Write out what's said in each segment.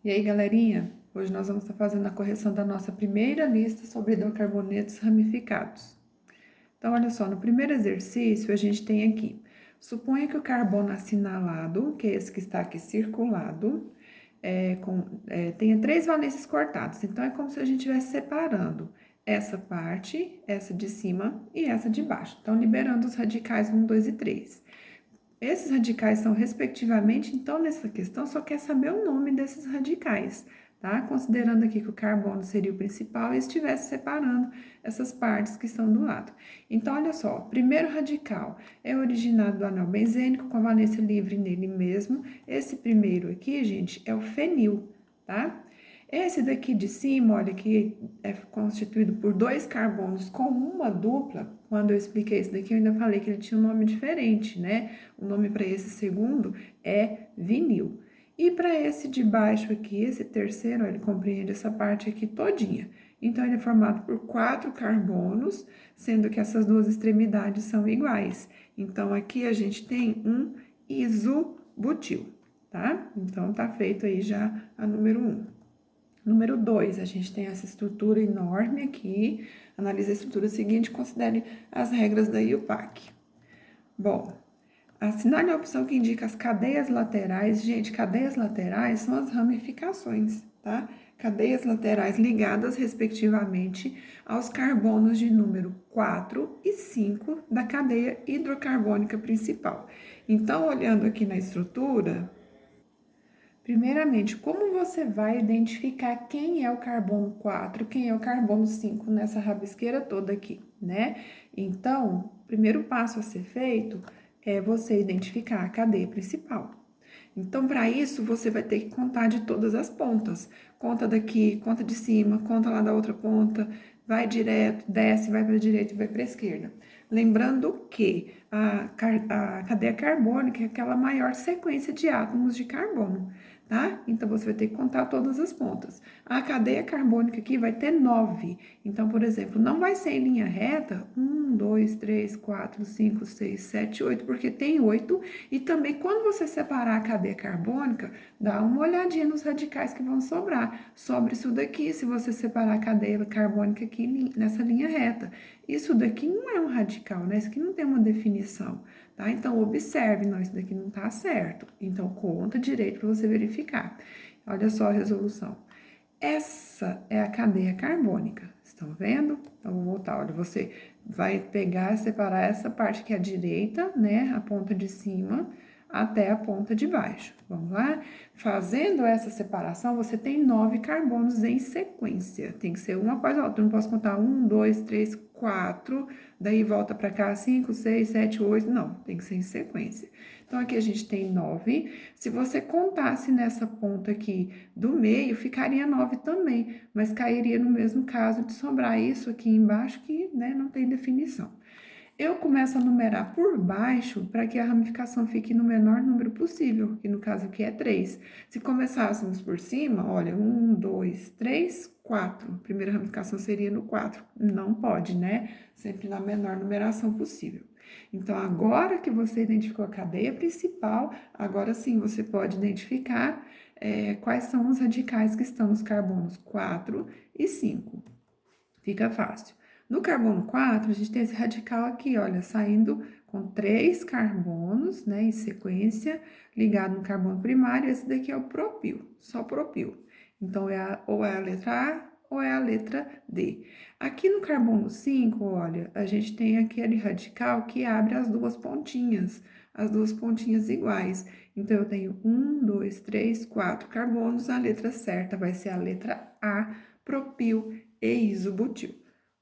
E aí, galerinha? Hoje nós vamos estar fazendo a correção da nossa primeira lista sobre hidrocarbonetos ramificados. Então, olha só, no primeiro exercício a gente tem aqui: suponha que o carbono assinalado, que é esse que está aqui circulado, tenha 3 valências cortadas. Então, é como se a gente estivesse separando essa parte, essa de cima e essa de baixo. Então, liberando os radicais 1, 2 e 3. Esses radicais são respectivamente, então nessa questão só quer saber o nome desses radicais, tá? Considerando aqui que o carbono seria o principal e estivesse separando essas partes que estão do lado. Então, olha só, o primeiro radical é originado do anel benzênico com a valência livre nele mesmo. Esse primeiro aqui, gente, é o fenil, tá? Esse daqui de cima, olha, que é constituído por 2 carbonos com uma dupla. Quando eu expliquei isso daqui, eu ainda falei que ele tinha um nome diferente, né? O nome para esse segundo é vinil. E para esse de baixo aqui, esse terceiro, ele compreende essa parte aqui todinha. Então, ele é formado por 4 carbonos, sendo que essas duas extremidades são iguais. Então, aqui a gente tem um isobutil, tá? Então, tá feito aí já a número 1. Número 2, a gente tem essa estrutura enorme aqui. Analise a estrutura seguinte, considere as regras da IUPAC. Bom, assinale a opção que indica as cadeias laterais. Gente, cadeias laterais são as ramificações, tá? Cadeias laterais ligadas, respectivamente, aos carbonos de número 4 e 5 da cadeia hidrocarbônica principal. Então, olhando aqui na estrutura, primeiramente, como você vai identificar quem é o carbono 4, quem é o carbono 5 nessa rabisqueira toda aqui, né? Então, o primeiro passo a ser feito é você identificar a cadeia principal. Então, para isso, você vai ter que contar de todas as pontas. Conta daqui, conta de cima, conta lá da outra ponta, vai direto, desce, vai para a direita e vai para a esquerda. Lembrando que a cadeia carbônica é aquela maior sequência de átomos de carbono, tá? Então, você vai ter que contar todas as pontas. A cadeia carbônica aqui vai ter 9. Então, por exemplo, não vai ser em linha reta, 1, 2, 3, 4, 5, 6, 7, 8, porque tem 8. E também, quando você separar a cadeia carbônica, dá uma olhadinha nos radicais que vão sobrar. Sobra isso daqui, se você separar a cadeia carbônica aqui nessa linha reta. Isso daqui não é um radical, né? Isso aqui não tem uma definição, tá? Então, observe, não, isso daqui não tá certo. Então, conta direito para você verificar. Olha só a resolução. Essa é a cadeia carbônica, estão vendo? Então, vou voltar, olha, você vai pegar, separar essa parte que é a direita, né, a ponta de cima, até a ponta de baixo. Vamos lá? Fazendo essa separação, você tem 9 carbonos em sequência. Tem que ser um após o outro. Eu não posso contar 1, 2, 3, 4, daí volta para cá 5, 6, 7, 8. Não, tem que ser em sequência. Então, aqui a gente tem 9. Se você contasse nessa ponta aqui do meio, ficaria 9 também, mas cairia no mesmo caso de sobrar isso aqui embaixo, que, né, não tem definição. Eu começo a numerar por baixo para que a ramificação fique no menor número possível, que no caso aqui é 3. Se começássemos por cima, olha, 1, 2, 3, 4. A primeira ramificação seria no 4. Não pode, né? Sempre na menor numeração possível. Então, agora que você identificou a cadeia principal, agora sim você pode identificar quais são os radicais que estão nos carbonos 4 e 5. Fica fácil. No carbono 4, a gente tem esse radical aqui, olha, saindo com 3 carbonos, né, em sequência, ligado no carbono primário. Esse daqui é o propil, só propil. Então, ou é a letra A ou é a letra D. Aqui no carbono 5, olha, a gente tem aquele radical que abre as duas pontinhas iguais. Então, eu tenho 1, 2, 3, 4 carbonos, a letra certa vai ser a letra A, propil e isobutil,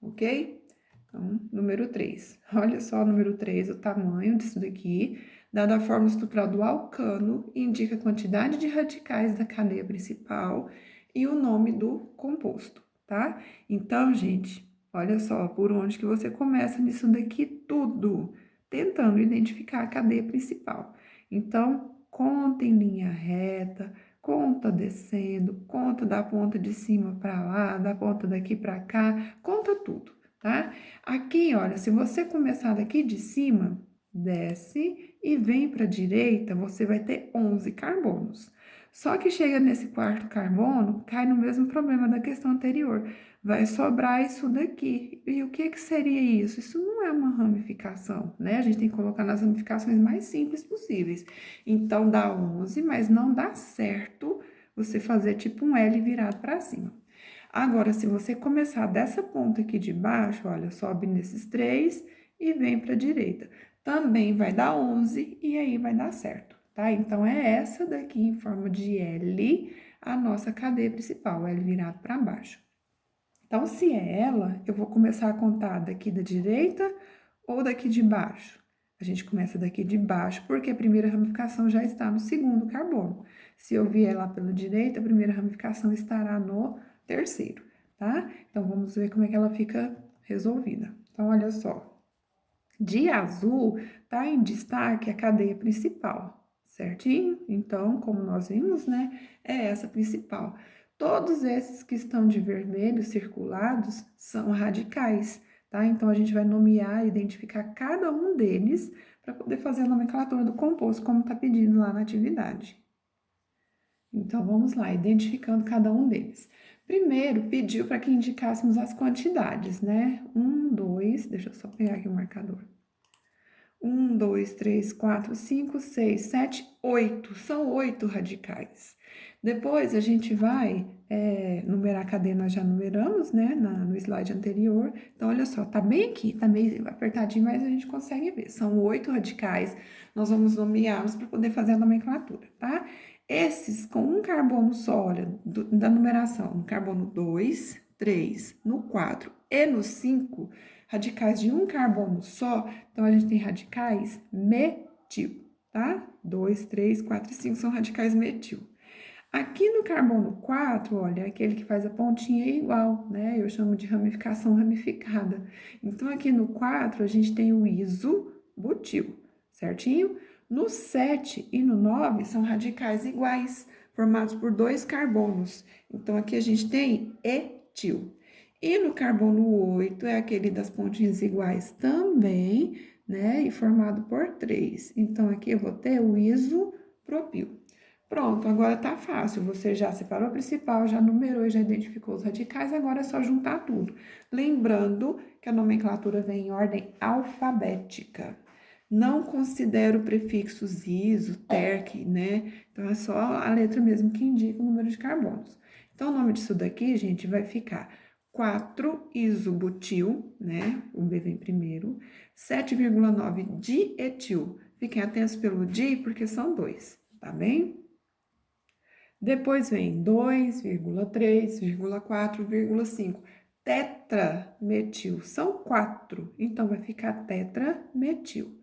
ok? Então, número 3. Olha só o número 3, o tamanho disso daqui. Dada a fórmula estrutural do alcano, indica a quantidade de radicais da cadeia principal e o nome do composto, tá? Então, gente, olha só por onde que você começa nisso daqui tudo, tentando identificar a cadeia principal. Então, conta em linha reta, conta descendo, conta da ponta de cima para lá, da ponta daqui para cá, conta tudo, tá? Aqui, olha, se você começar daqui de cima, desce e vem para a direita, você vai ter 11 carbonos. Só que chega nesse quarto carbono, cai no mesmo problema da questão anterior. Vai sobrar isso daqui. E o que seria isso? Isso não é uma ramificação, né? A gente tem que colocar nas ramificações mais simples possíveis. Então, dá 11, mas não dá certo você fazer tipo um L virado para cima. Agora, se você começar dessa ponta aqui de baixo, olha, sobe nesses 3 e vem para a direita. Também vai dar 11 e aí vai dar certo, tá? Então, é essa daqui em forma de L, a nossa cadeia principal, L virado para baixo. Então, se é ela, eu vou começar a contar daqui da direita ou daqui de baixo? A gente começa daqui de baixo, porque a primeira ramificação já está no segundo carbono. Se eu vier lá pela direita, a primeira ramificação estará no terceiro, tá? Então, vamos ver como é que ela fica resolvida. Então, olha só. De azul, tá em destaque a cadeia principal, certinho? Então, como nós vimos, né, é essa principal. Todos esses que estão de vermelho circulados são radicais, tá? Então, a gente vai nomear, identificar cada um deles para poder fazer a nomenclatura do composto, como está pedindo lá na atividade. Então, vamos lá, identificando cada um deles. Primeiro, pediu para que indicássemos as quantidades, né? 1, 2, deixa eu só pegar aqui o marcador. 1, 2, 3, 4, 5, 6, 7, 8. São 8 radicais. Depois, a gente vai numerar a cadeia, nós já numeramos, né, no slide anterior. Então, olha só, tá bem aqui, tá meio apertadinho, mas a gente consegue ver. São 8 radicais, nós vamos nomeá-los para poder fazer a nomenclatura, tá? Esses com um carbono só, olha, da numeração, no carbono 2, 3, no 4 e no 5, radicais de um carbono só, então a gente tem radicais metil, tá? 2, 3, 4 e 5 são radicais metil. Aqui no carbono 4, olha, aquele que faz a pontinha é igual, né? Eu chamo de ramificação ramificada. Então, aqui no 4, a gente tem o isobutil, certinho? No 7 e no 9 são radicais iguais, formados por 2 carbonos. Então, aqui a gente tem etil. E no carbono 8 é aquele das pontinhas iguais também, né? E formado por 3. Então, aqui eu vou ter o isopropil. Pronto, agora tá fácil. Você já separou o principal, já numerou e já identificou os radicais, agora é só juntar tudo. Lembrando que a nomenclatura vem em ordem alfabética. Não considero prefixos iso, terc, né? Então, é só a letra mesmo que indica o número de carbonos. Então, o nome disso daqui, gente, vai ficar 4-isobutil, né? O B vem primeiro. 7,9 dietil. Fiquem atentos pelo di, porque são 2, tá bem? Depois vem 2,3,4,5. Tetrametil, são 4, então vai ficar tetrametil.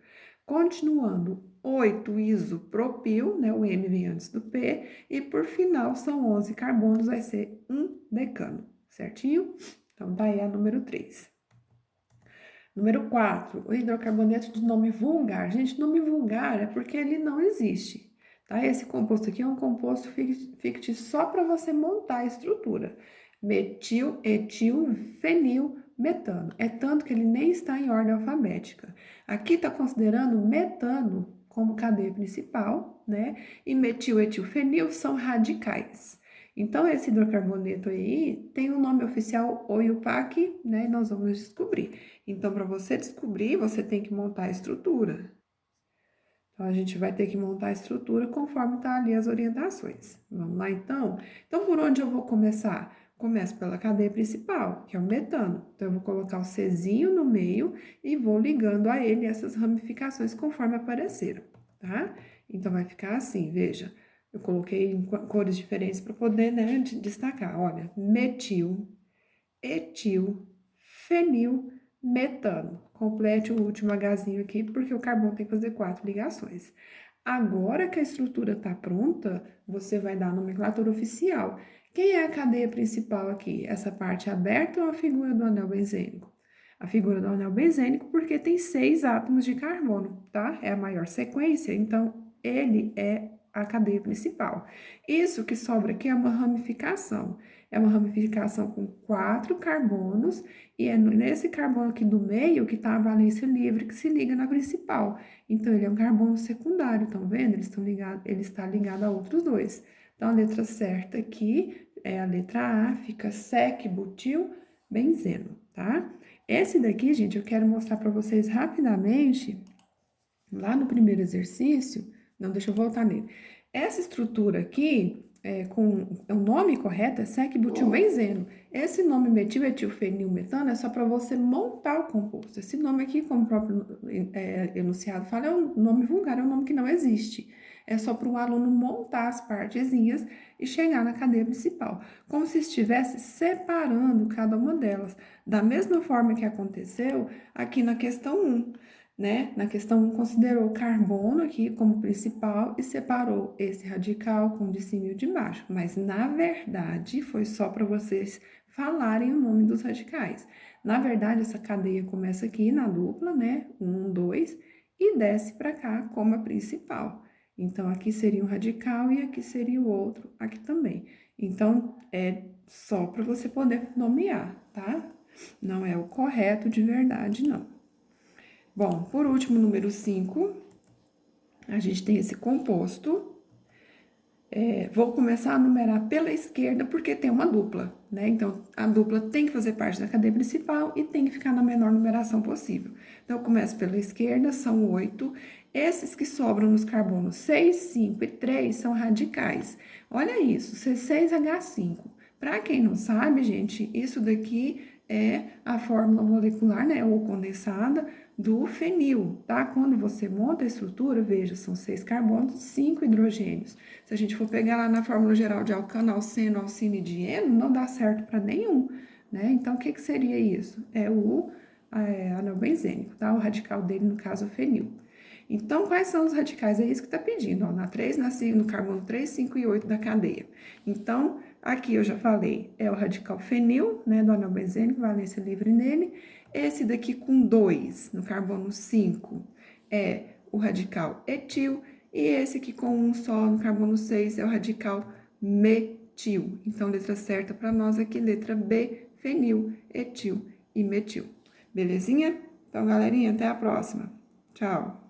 Continuando, 8 isopropil, né? O M vem antes do P, e por final são 11 carbonos, vai ser 1 decano, certinho? Então, daí a número 3. Número 4, o hidrocarboneto de nome vulgar. Gente, nome vulgar é porque ele não existe, tá? Esse composto aqui é um composto fictício só para você montar a estrutura. Metil, etil, fenil, metano. É tanto que ele nem está em ordem alfabética. Aqui está considerando metano como cadeia principal, né? E metil, etil, fenil são radicais. Então, esse hidrocarboneto aí tem o nome oficial OIUPAC, né? E nós vamos descobrir. Então, para você descobrir, você tem que montar a estrutura. Então, a gente vai ter que montar a estrutura conforme tá ali as orientações. Vamos lá, então? Então, por onde eu vou começar? Começo pela cadeia principal, que é o metano. Então, eu vou colocar o Czinho no meio e vou ligando a ele essas ramificações conforme apareceram, tá? Então, vai ficar assim, veja. Eu coloquei em cores diferentes para poder, né, destacar. Olha, metil, etil, fenil, metano. Complete o último Hzinho aqui, porque o carbono tem que fazer 4 ligações. Agora que a estrutura está pronta, você vai dar a nomenclatura oficial. Quem é a cadeia principal aqui? Essa parte aberta ou a figura do anel benzênico? A figura do anel benzênico, porque tem 6 átomos de carbono, tá? É a maior sequência, então ele é a cadeia principal. Isso que sobra aqui é uma ramificação. É uma ramificação com 4 carbonos, e é nesse carbono aqui do meio que está a valência livre que se liga na principal. Então, ele é um carbono secundário, estão vendo? Ele está ligado a outros 2. Então, a letra certa aqui é a letra A, fica sec-butil-benzeno, tá? Esse daqui, gente, eu quero mostrar para vocês rapidamente, lá no primeiro exercício, não, deixa eu voltar nele. Essa estrutura aqui, o nome correto é sec-butilbenzeno. Esse nome metiletilfenilmetano é só para você montar o composto. Esse nome aqui, como o próprio enunciado fala, é um nome vulgar, é um nome que não existe. É só para o aluno montar as partezinhas e chegar na cadeia principal, como se estivesse separando cada uma delas, da mesma forma que aconteceu aqui na questão 1. Né? Na questão 1, considerou o carbono aqui como principal e separou esse radical com o de cima e o de baixo. Mas, na verdade, foi só para vocês falarem o nome dos radicais. Na verdade, essa cadeia começa aqui na dupla, né? 1, 2, e desce para cá como a principal. Então, aqui seria um radical e aqui seria o outro, aqui também. Então, é só para você poder nomear, tá? Não é o correto de verdade, não. Bom, por último, número 5, a gente tem esse composto. Vou começar a numerar pela esquerda, porque tem uma dupla, né? Então, a dupla tem que fazer parte da cadeia principal e tem que ficar na menor numeração possível. Então, eu começo pela esquerda, são 8. Esses que sobram nos carbonos 6, 5 e 3 são radicais. Olha isso, C6H5. Para quem não sabe, gente, isso daqui é a fórmula molecular, né, ou condensada, do fenil, tá? Quando você monta a estrutura, veja, são 6 carbonos, 5 hidrogênios. Se a gente for pegar lá na fórmula geral de alcano, alceno, alcine e dieno, não dá certo para nenhum, né? Então, o que seria isso? É o anel benzênico, tá? O radical dele, no caso, o fenil. Então, quais são os radicais? É isso que está pedindo, ó, na 3, na 5, no carbono 3, 5 e 8 da cadeia. Então, aqui eu já falei, é o radical fenil, né, do anel benzênico, valência livre nele. Esse daqui com 2, no carbono 5, é o radical etil. E esse aqui com um só, no carbono 6, é o radical metil. Então, letra certa para nós aqui, letra B, fenil, etil e metil. Belezinha? Então, galerinha, até a próxima. Tchau!